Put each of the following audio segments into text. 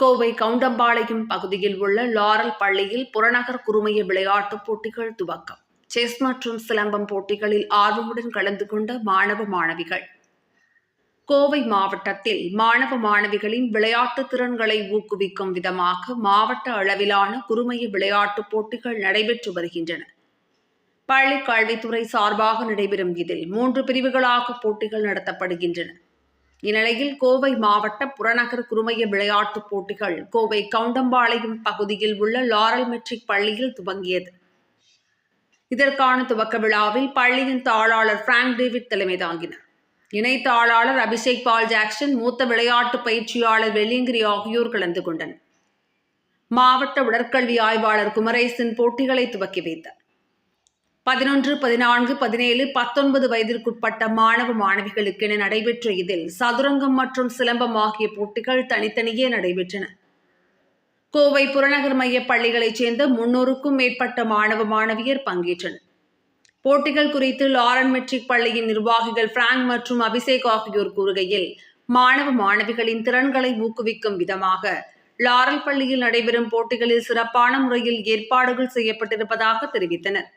கோவை கவுண்டம்பாளையம் பகுதியில் உள்ள லாரல் பள்ளியில் புறநகர் குறுமைய விளையாட்டுப் போட்டிகள் துவக்கம். செஸ் மற்றும் சிலம்பம் போட்டிகளில் ஆர்வமுடன் கலந்து கொண்ட மாணவ மாணவிகள். கோவை மாவட்டத்தில் மாணவ மாணவிகளின் விளையாட்டு திறன்களை ஊக்குவிக்கும் விதமாக மாவட்ட அளவிலான குறுமைய விளையாட்டுப் போட்டிகள் நடைபெற்று வருகின்றன. பள்ளி கல்வித்துறை சார்பாக நடைபெறும் இதில் 3 பிரிவுகளாக போட்டிகள் நடத்தப்படுகின்றன. இந்நிலையில் கோவை மாவட்ட புறநகர் குறுமைய விளையாட்டுப் போட்டிகள் கோவை கவுண்டம்பாளையம் பகுதியில் உள்ள லாரல் மெட்ரிக் பள்ளியில் துவங்கியது. இதற்கான துவக்க விழாவில் பள்ளியின் தாளாளர் பிராங்க் டேவிட் தலைமை தாங்கினார். இணை தாளாளர் அபிஷேக் பால் ஜாக்சன், மூத்த விளையாட்டு பயிற்சியாளர் வெள்ளியங்கிரி ஆகியோர் கலந்து கொண்டனர். மாவட்ட உடற்கல்வி ஆய்வாளர் குமரேசன் போட்டிகளை துவக்கி வைத்தார். 11, 14, 17, 19 வயதிற்குட்பட்ட மாணவ மாணவிகளுக்கென நடைபெற்ற இதில் சதுரங்கம் மற்றும் சிலம்பம் ஆகிய போட்டிகள் தனித்தனியே நடைபெற்றன. கோவை புறநகர் மைய பள்ளிகளைச் சேர்ந்த 300க்கும் மேற்பட்ட மாணவ மாணவியர் பங்கேற்றனர். போட்டிகள் குறித்து லாரல் மெட்ரிக் பள்ளியின் நிர்வாகிகள் பிராங்க் மற்றும் அபிஷேக் ஆகியோர் கூறுகையில், மாணவ மாணவிகளின் திறன்களை ஊக்குவிக்கும் விதமாக லாரல் பள்ளியில் நடைபெறும் போட்டிகளில் சிறப்பான முறையில் ஏற்பாடுகள் செய்யப்பட்டிருப்பதாக தெரிவித்தனர்.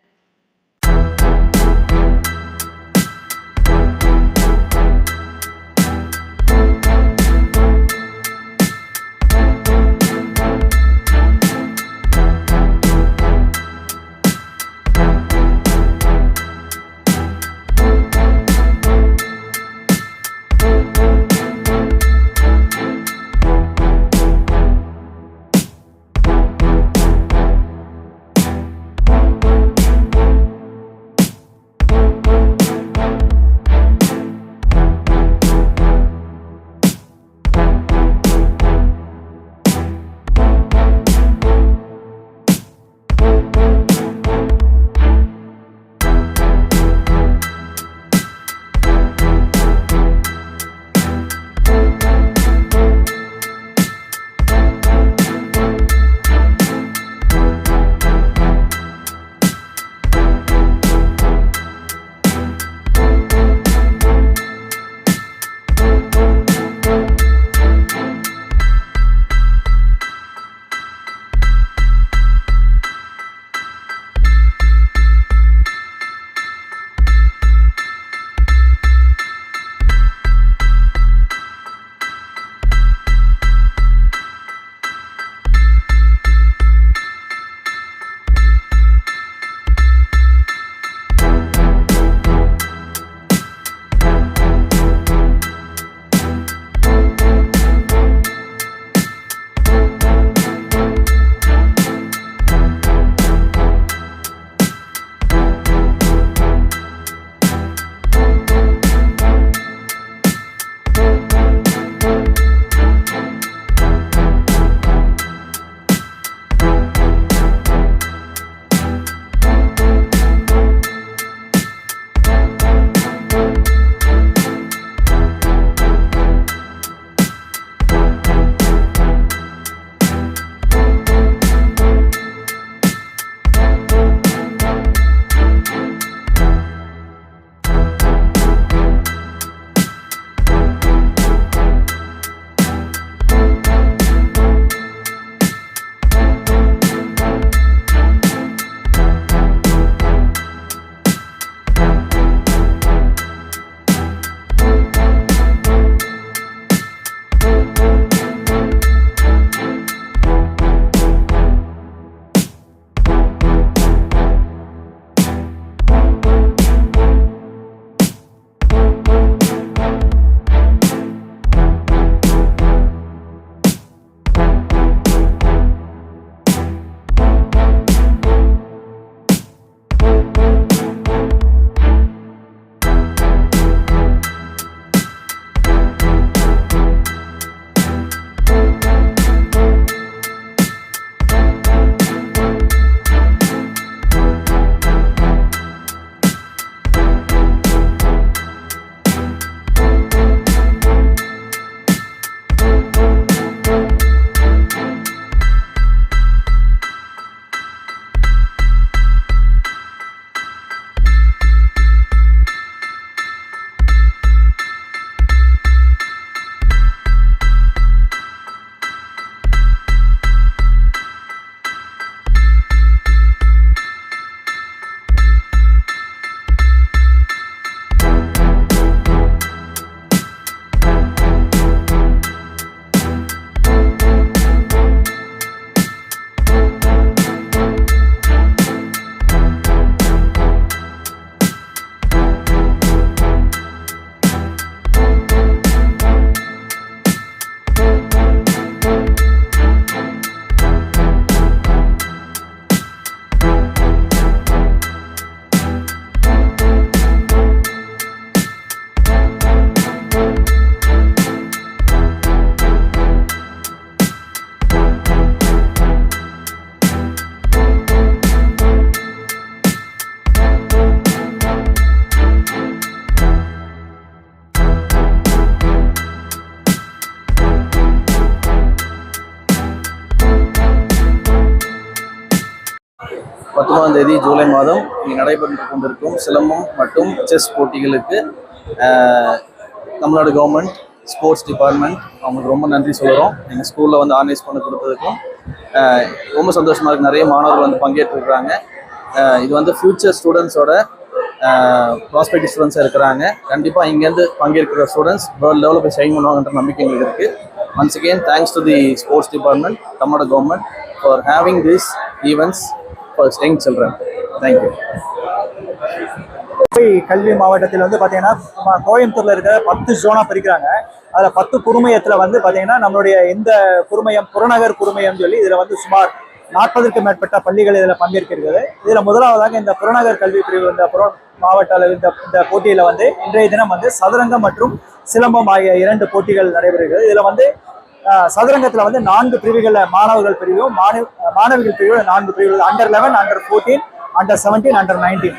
19ஆம் தேதி ஜூலை மாதம் இங்கே நடைபெற்று கொண்டிருக்கும் சிலம்பம் மற்றும் செஸ் போட்டிகளுக்கு தமிழ்நாடு கவர்மெண்ட் ஸ்போர்ட்ஸ் டிபார்ட்மெண்ட் அவங்களுக்கு ரொம்ப நன்றி சொல்கிறோம். எங்கள் ஸ்கூலில் வந்து ஆர்கனைஸ் பண்ணி கொடுத்ததுக்கும் ரொம்ப சந்தோஷமாக இருக்குது. நிறைய மாணவர்கள் வந்து பங்கேற்றிருக்கிறாங்க. இது வந்து ஃப்யூச்சர் ஸ்டூடெண்ட்ஸோட ப்ராஸ்பெக்டிவ் ஸ்டூடெண்ட்ஸாக இருக்கிறாங்க. கண்டிப்பாக இங்கேருந்து பங்கேற்கிற ஸ்டூடெண்ட்ஸ் வேர்ல்டு லெவலில் போய் ஷைன் பண்ணுவாங்கன்ற நம்பிக்கை எங்களுக்கு இருக்குது. Once again thanks to the sports department, Tamil Nadu government for having this events for young children. Thank you. கல்வி மாவட்டத்தில் வந்து பார்த்தீங்கன்னா கோயம்புத்தூரில் இருக்கிற 10 ஜோனாக பிரிக்கிறாங்க. அதில் 10 குறுமையத்தில் வந்து பார்த்தீங்கன்னா நம்மளுடைய இந்த குறுமையம் புறநகர் குறுமையம் சொல்லி இதில் வந்து சுமார் 40க்கும் மேற்பட்ட பள்ளிகள் இதில் பங்கேற்கிறது. இதில் முதலாவதாக இந்த புறநகர் கல்வி பிரிவு இந்த மாவட்ட அளவில் இந்த போட்டியில் வந்து இன்றைய தினம் வந்து சதுரங்கம் மற்றும் சிலம்பம் ஆகிய 2 போட்டிகள் நடைபெறுகிறது. இதில் வந்து சதுரங்கத்தில் வந்து 4 பிரிவுகளில் மாணவர்கள் பிரிவும் மாணவிகள் பிரிவில் 4 பிரிவுகள் அண்டர் 11, அண்டர் 14, அண்டர் 17, அண்டர் 19.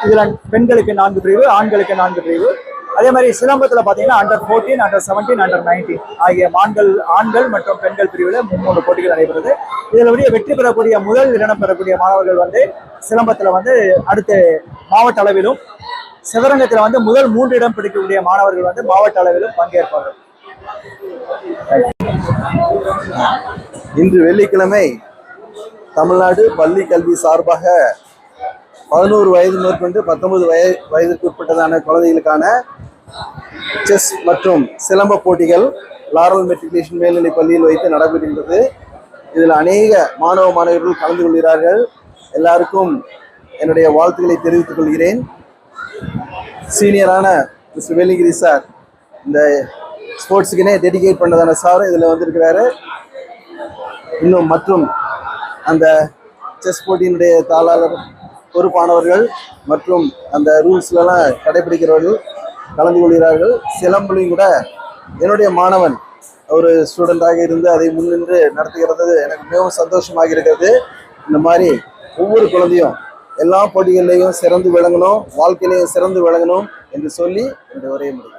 இதில் பெண்களுக்கு 4 பிரிவு, ஆண்களுக்கு 4 பிரிவு. அதே மாதிரி சிலம்பத்தில் பார்த்தீங்கன்னா அண்டர் 14, அண்டர் 17, அண்டர் 19 ஆகிய ஆண்கள் மற்றும் பெண்கள் பிரிவில் 3 போட்டிகள் நடைபெறுது. இதில் வெற்றி பெறக்கூடிய முதல் இடம் பெறக்கூடிய மாணவர்கள் வந்து சிலம்பத்தில் வந்து அடுத்து மாவட்ட அளவிலும், சதுரங்கத்தில் வந்து முதல் 3 இடம் பிடிக்கக்கூடிய மாணவர்கள் வந்து மாவட்ட அளவிலும் பங்கேற்பார்கள். இன்று வெள்ளிக்கிழமை தமிழ்நாடு பள்ளி கல்வி சார்பாக 11 வயது மேற்கொண்டு 19 வயதிற்கு உட்பட்டதான குழந்தைகளுக்கான செஸ் மற்றும் சிலம்ப போட்டிகள் லாரல் மெட்ரிகுலேஷன் மேல்நிலைப் பள்ளியில் வைத்து நடைபெறுகின்றது. இதில் அநேக மாணவ மாணவர்கள் கலந்து கொள்கிறார்கள். எல்லாருக்கும் என்னுடைய வாழ்த்துக்களை தெரிவித்துக் கொள்கிறேன். சீனியரான மிஸ்டர் வேலிகிரி சார், இந்த ஸ்போர்ட்ஸுக்குனே டெடிகேட் பண்ணதான சாரும் இதில் வந்திருக்கிறாரு. இன்னும் மற்றும் அந்த செஸ் போட்டியினுடைய தாளாளர், பொறுப்பானவர்கள் மற்றும் அந்த ரூல்ஸ்லாம் கடைபிடிக்கிறவர்கள் கலந்து கொள்கிறார்கள். சிலம்பலையும் கூட என்னுடைய மாணவன் ஒரு ஸ்டூடெண்டாக இருந்து அதை முன்னின்று நடத்துகிறது எனக்கு மிகவும் சந்தோஷமாக இருக்கிறது. இந்த மாதிரி ஒவ்வொரு குழந்தையும் எல்லா போட்டிகள்லையும் சிறந்து விளங்கணும், வாழ்க்கையிலையும் சிறந்து விளங்கணும் என்று சொல்லி என்னுடைய உரையை முடியும்.